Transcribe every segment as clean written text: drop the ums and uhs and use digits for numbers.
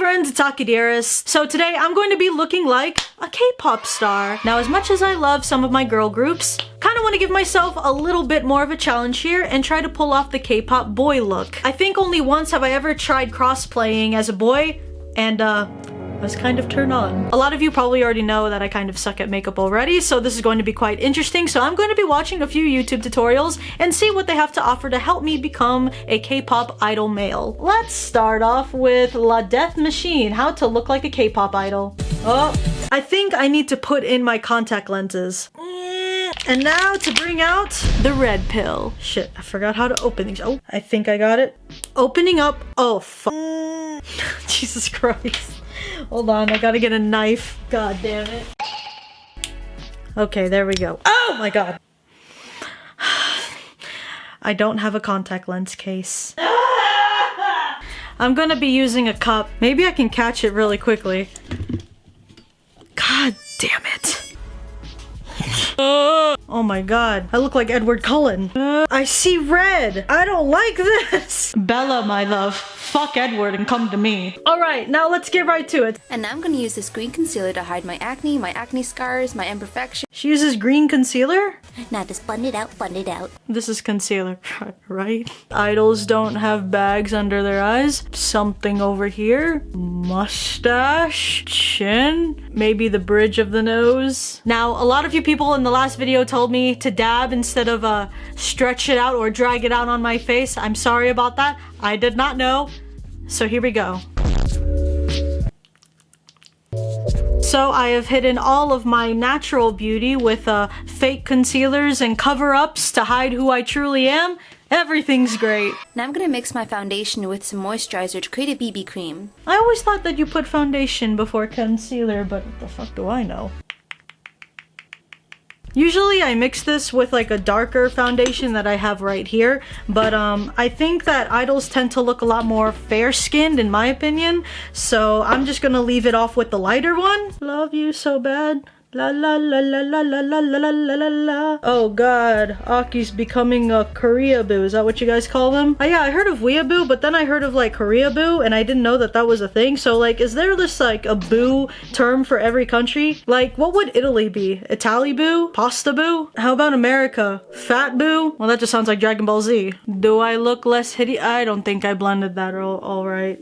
friends, it's Akidiris. So today I'm going to be looking like a K-pop star. Now, as much as I love some of my girl groups, kind of want to give myself a little bit more of a challenge here and try to pull off the K-pop boy look. I think only once have I ever tried cross-playing as a boy, and I was kind of turned on. A lot of you probably already know that I kind of suck at makeup already, so this is going to be quite interesting. So I'm going to be watching a few YouTube tutorials and see what they have to offer to help me become a K-pop idol male. Let's start off with La Death Machine, how to look like a K-pop idol. Oh, I think I need to put in my contact lenses. And now to bring out the red pill. Shit, I forgot how to open these. Oh, I think I got it. Opening up. Oh, fuck. Jesus Christ. Hold on, I gotta get a knife. God damn it. Okay, there we go. Oh my god. I don't have a contact lens case. I'm gonna be using a cup. Maybe I can catch it really quickly. God damn it. Oh my god, I look like Edward Cullen. I see red. I don't like this. Bella, my love, fuck Edward and come to me. Alright, now let's get right to it. And now I'm gonna use this green concealer to hide my acne scars, my imperfections. She uses green concealer? Now just blend it out, blend it out. This is concealer, right? Idols don't have bags under their eyes. Something over here. Mustache. Chin. Maybe the bridge of the nose. Now, a lot of you people in the last video told me to dab instead of stretch it out or drag it out on my face. I'm sorry about that. I did not know. So here we go. So I have hidden all of my natural beauty with fake concealers and cover-ups to hide who I truly am. Everything's great. Now I'm gonna mix my foundation with some moisturizer to create a BB cream. I always thought that you put foundation before concealer, but what the fuck do I know? Usually I mix this with like a darker foundation that I have right here, but I think that idols tend to look a lot more fair-skinned in my opinion, so I'm just gonna leave it off with the lighter one. Love you so bad. La la la la la la la la la la la. Oh god, Aki's becoming a Koreaboo. Is that what you guys call them? Oh yeah, I heard of weeaboo, but then I heard of like Koreaboo, and I didn't know that that was a thing. So like, is there this like a boo term for every country? Like, what would Italy be? Italiboo? Pasta boo? How about America? Fat boo? Well, that just sounds like Dragon Ball Z. Do I look less hideous? I don't think I blended that all right.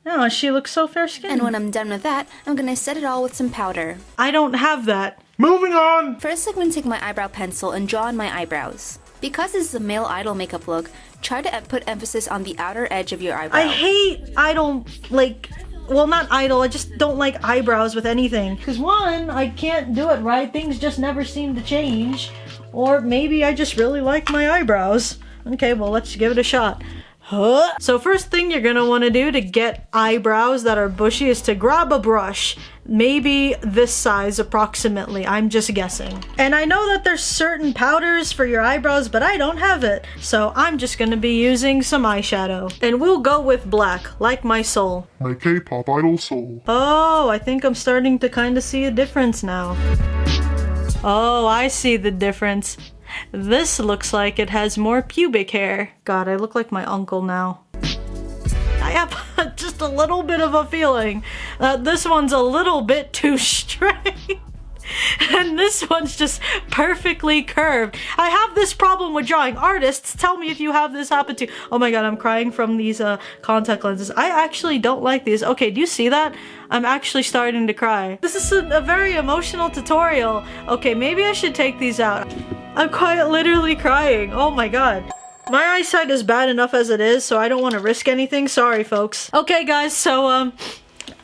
Oh, she looks so fair-skinned. And when I'm done with that, I'm gonna set it all with some powder. I don't have that. Moving on! First, I'm gonna take my eyebrow pencil and draw on my eyebrows. Because this is a male idol makeup look, try to put emphasis on the outer edge of your eyebrow. I hate idol, like, well, not idol, I just don't like eyebrows with anything. Because one, I can't do it right, things just never seem to change. Or maybe I just really like my eyebrows. Okay, well, let's give it a shot. So first thing you're gonna want to do to get eyebrows that are bushy is to grab a brush, maybe this size approximately, I'm just guessing. And I know that there's certain powders for your eyebrows, but I don't have it, so I'm just gonna be using some eyeshadow. And we'll go with black, like my soul. My K-pop idol soul. Oh, I think I'm starting to kind of see a difference now. Oh, I see the difference. This looks like it has more pubic hair. God, I look like my uncle now. I have just a little bit of a feeling that this one's a little bit too straight. And this one's just perfectly curved. I have this problem with drawing. Artists, tell me if you have this happen too. Oh my god, I'm crying from these contact lenses. I actually don't like these. Okay, do you see that? I'm actually starting to cry. This is a very emotional tutorial. Okay, maybe I should take these out. I'm quite literally crying. Oh my god. My eyesight is bad enough as it is, so I don't want to risk anything. Sorry, folks. Okay, guys, so,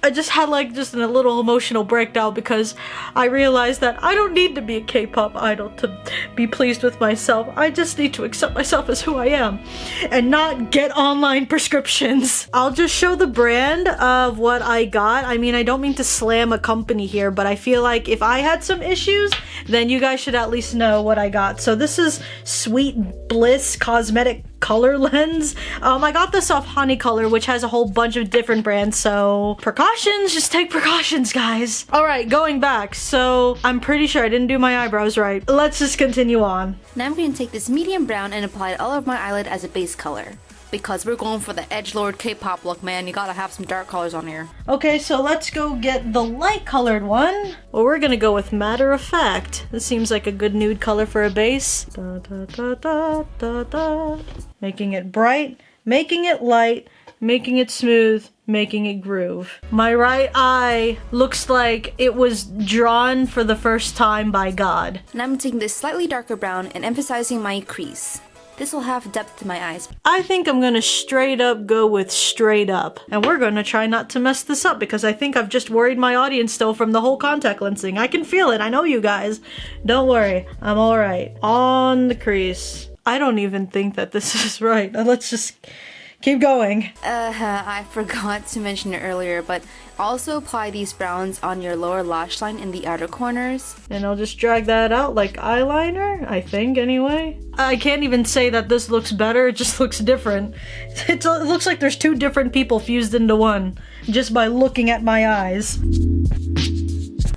I just had like just a little emotional breakdown because I realized that I don't need to be a K-pop idol to be pleased with myself. I just need to accept myself as who I am and not get online prescriptions. I'll just show the brand of what I got. I mean, I don't mean to slam a company here, but I feel like if I had some issues, then you guys should at least know what I got. So this is Sweet Bliss Cosmetic Color Lens. I got this off Honey Color, which has a whole bunch of different brands, so precautions, just take precautions, guys. Alright, going back, so I'm pretty sure I didn't do my eyebrows right. Let's just continue on. Now I'm going to take this medium brown and apply it all over my eyelid as a base color. Because we're going for the edgelord K-pop look, man. You gotta have some dark colors on here. Okay, so let's go get the light colored one. Well, we're gonna go with Matter of Fact. This seems like a good nude color for a base. Da, da, da, da, da, da. Making it bright, making it light, making it smooth, making it groove. My right eye looks like it was drawn for the first time by God. And I'm taking this slightly darker brown and emphasizing my crease. This will have depth to my eyes. I think I'm gonna straight up go with straight up. And we're gonna try not to mess this up because I think I've just worried my audience still from the whole contact lensing. I can feel it, I know you guys. Don't worry, I'm alright. On the crease. I don't even think that this is right. Let's just keep going. I forgot to mention it earlier, but also apply these browns on your lower lash line in the outer corners. And I'll just drag that out like eyeliner, I think, anyway. I can't even say that this looks better, it just looks different. It looks like there's two different people fused into one, just by looking at my eyes.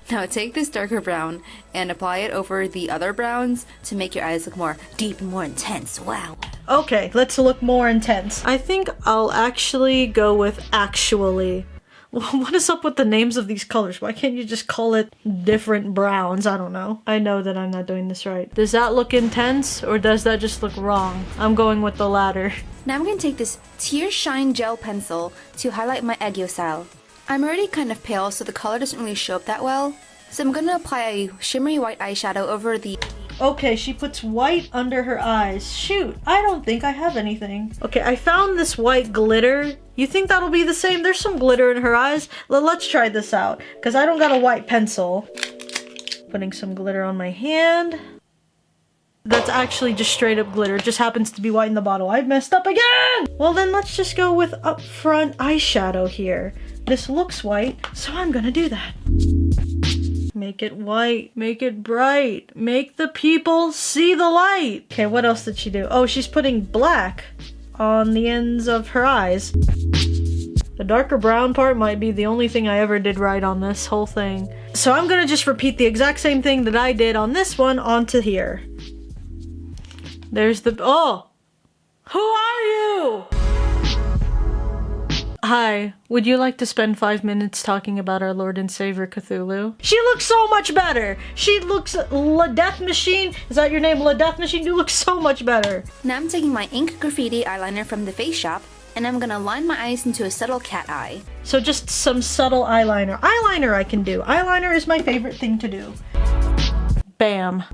Now take this darker brown and apply it over the other browns to make your eyes look more deep and more intense. Wow. Okay, let's look more intense. I think I'll actually go with actually. What is up with the names of these colors? Why can't you just call it different browns? I don't know. I know that I'm not doing this right. Does that look intense or does that just look wrong? I'm going with the latter. Now I'm going to take this Tear Shine gel pencil to highlight my Eggio style. I'm already kind of pale, so the color doesn't really show up that well. So I'm going to apply a shimmery white eyeshadow over the... Okay, she puts white under her eyes. Shoot, I don't think I have anything. Okay, I found this white glitter. You think that'll be the same? There's some glitter in her eyes. Let's try this out, because I don't got a white pencil. Putting some glitter on my hand. That's actually just straight up glitter. It just happens to be white in the bottle. I've messed up again! Well then, let's just go with upfront eyeshadow here. This looks white, so I'm gonna do that. Make it white, make it bright, make the people see the light. Okay, what else did she do? Oh, she's putting black on the ends of her eyes. The darker brown part might be the only thing I ever did right on this whole thing. So I'm gonna just repeat the exact same thing that I did on this one onto here. There's the, oh! Who are you? Hi, would you like to spend 5 minutes talking about our Lord and Savior Cthulhu? She looks so much better! She looks La Death Machine. Is that your name, La Death Machine? You look so much better. Now I'm taking my Ink Graffiti eyeliner from the Face Shop, and I'm gonna line my eyes into a subtle cat eye. So just some subtle eyeliner. Eyeliner I can do. Eyeliner is my favorite thing to do. Bam.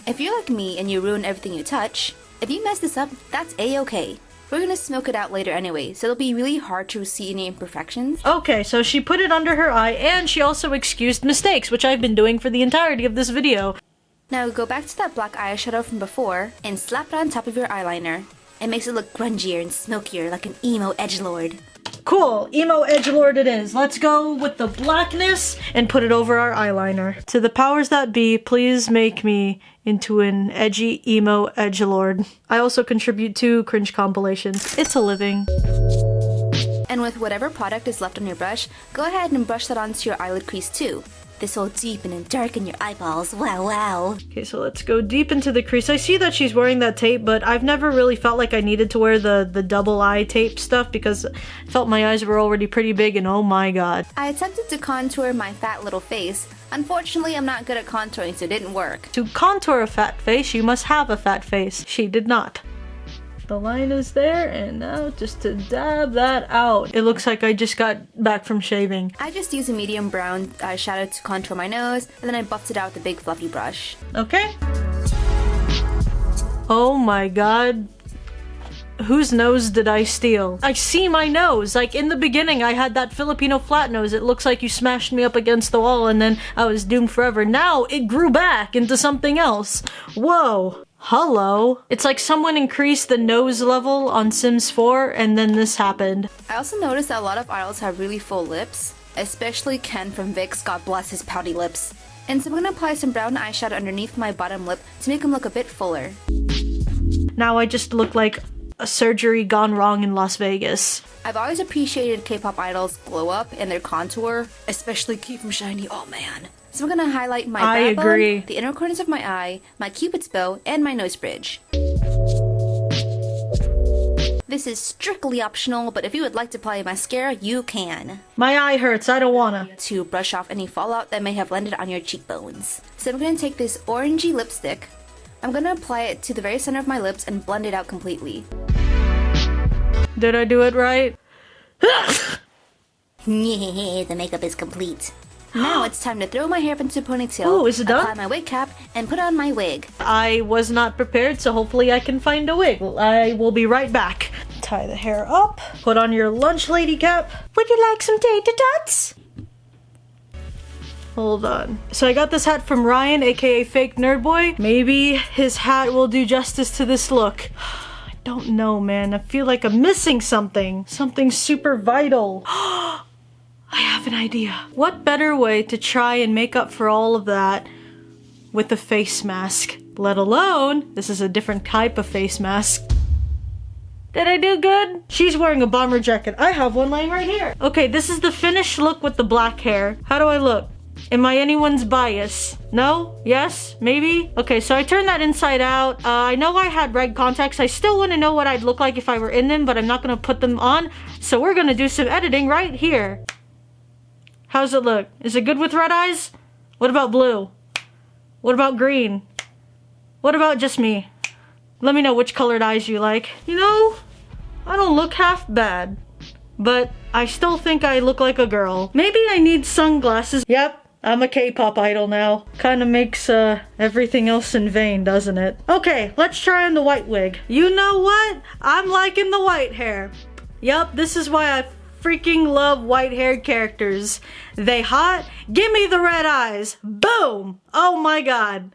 If you're like me and you ruin everything you touch, if you mess this up, that's a-okay. We're gonna smoke it out later anyway, so it'll be really hard to see any imperfections. Okay, so she put it under her eye, and she also excused mistakes, which I've been doing for the entirety of this video. Now go back to that black eyeshadow from before, and slap it on top of your eyeliner. It makes it look grungier and smokier, like an emo edgelord. Cool, emo edgelord it is. Let's go with the blackness and put it over our eyeliner. To the powers that be, please make me into an edgy emo edgelord. I also contribute to cringe compilations. It's a living. And with whatever product is left on your brush, go ahead and brush that onto your eyelid crease too. This will deepen and darken your eyeballs. Wow, wow. Okay, so let's go deep into the crease. I see that she's wearing that tape, but I've never really felt like I needed to wear the double eye tape stuff because I felt my eyes were already pretty big and oh my god. I attempted to contour my fat little face. Unfortunately, I'm not good at contouring, so it didn't work. To contour a fat face, you must have a fat face. She did not. The line is there, and now just to dab that out. It looks like I just got back from shaving. I just used a medium brown eyeshadow to contour my nose, and then I buffed it out with a big fluffy brush. Okay. Oh my god. Whose nose did I steal? I see my nose. Like in the beginning, I had that Filipino flat nose. It looks like you smashed me up against the wall and then I was doomed forever. Now it grew back into something else. Whoa. Hello. It's like someone increased the nose level on Sims 4 and then this happened. I also noticed that a lot of idols have really full lips, especially Ken from Vix, God bless his pouty lips. And so I'm gonna apply some brown eyeshadow underneath my bottom lip to make him look a bit fuller. Now I just look like a surgery gone wrong in Las Vegas. I've always appreciated K-pop idols' glow up and their contour, especially Keep 'em Shiny, oh man. So I'm gonna highlight my backbone, the inner corners of my eye, my cupid's bow, and my nose bridge. This is strictly optional, but if you would like to apply mascara, you can. My eye hurts, I don't wanna. To brush off any fallout that may have landed on your cheekbones. So I'm going to take this orangey lipstick. I'm going to apply it to the very center of my lips and blend it out completely. Did I do it right? The makeup is complete. Now it's time to throw my hair up into a ponytail, Oh, is it done? apply my wig cap, and put on my wig. I was not prepared, so hopefully I can find a wig. I will be right back. Tie the hair up. Put on your lunch lady cap. Would you like some tater tots? Hold on. So I got this hat from Ryan, aka Fake Nerd Boy. Maybe his hat will do justice to this look. I don't know, man. I feel like I'm missing something. Something super vital. I have an idea. What better way to try and make up for all of that with a face mask? Let alone, this is a different type of face mask. Did I do good? She's wearing a bomber jacket. I have one laying right here. Okay, this is the finished look with the black hair. How do I look? Am I anyone's bias? No? Yes? Maybe? Okay, so I turned that inside out. I know I had red contacts. I still want to know what I'd look like if I were in them, but I'm not going to put them on. So we're going to do some editing right here. How's it look? Is it good with red eyes? What about blue? What about green? What about just me? Let me know which colored eyes you like. You know, I don't look half bad, but I still think I look like a girl. Maybe I need sunglasses. Yep, I'm a K-pop idol now. Kinda makes everything else in vain, doesn't it? Okay, let's try on the white wig. You know what? I'm liking the white hair. Yup, this is why I freaking love white-haired characters. They hot? Give me the red eyes. Boom! Oh my god.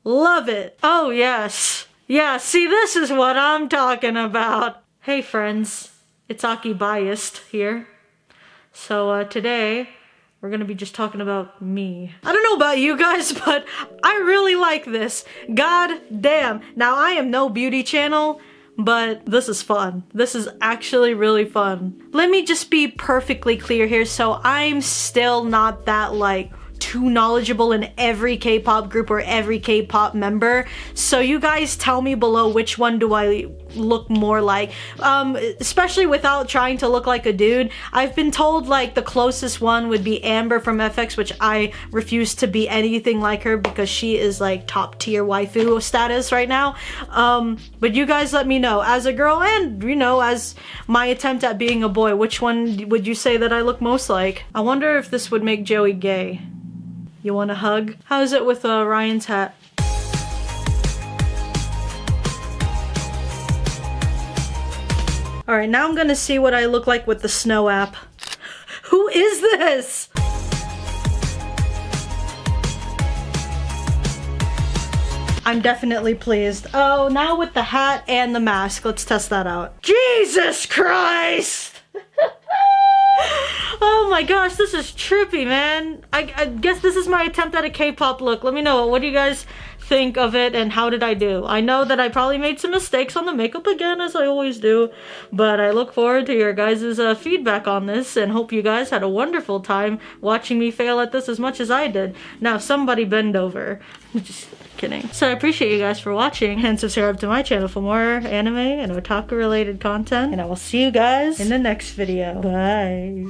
Love it. Oh yes. Yeah, see, this is what I'm talking about. Hey friends, it's Aki Biased here. So today, we're gonna be just talking about me. I don't know about you guys, but I really like this. God damn. Now, I am no beauty channel, but this is fun. This is actually really fun. Let me just be perfectly clear here. So I'm still not that like too knowledgeable in every K-pop group or every K-pop member. So you guys tell me below which one do I look more like, especially without trying to look like a dude. I've been told like the closest one would be Amber from FX, which I refuse to be anything like her because she is like top tier waifu status right now. But you guys let me know, as a girl and you know as my attempt at being a boy, which one would you say that I look most like? I wonder if this would make Joey gay. You want a hug? How is it with Ryan's hat? Alright, now I'm gonna see what I look like with the Snow app. Who is this? I'm definitely pleased. Oh, now with the hat and the mask. Let's test that out. Jesus Christ! Oh my gosh, this is trippy, man. I guess this is my attempt at a K-pop look. Let me know, what do you guys think of it and how did I do? I know that I probably made some mistakes on the makeup again, as I always do, but I look forward to your guys' feedback on this and hope you guys had a wonderful time watching me fail at this as much as I did. Now, somebody bend over. Just kidding. So I appreciate you guys for watching and subscribe to my channel for more anime and otaku related content, and I will see you guys in the next video. Bye.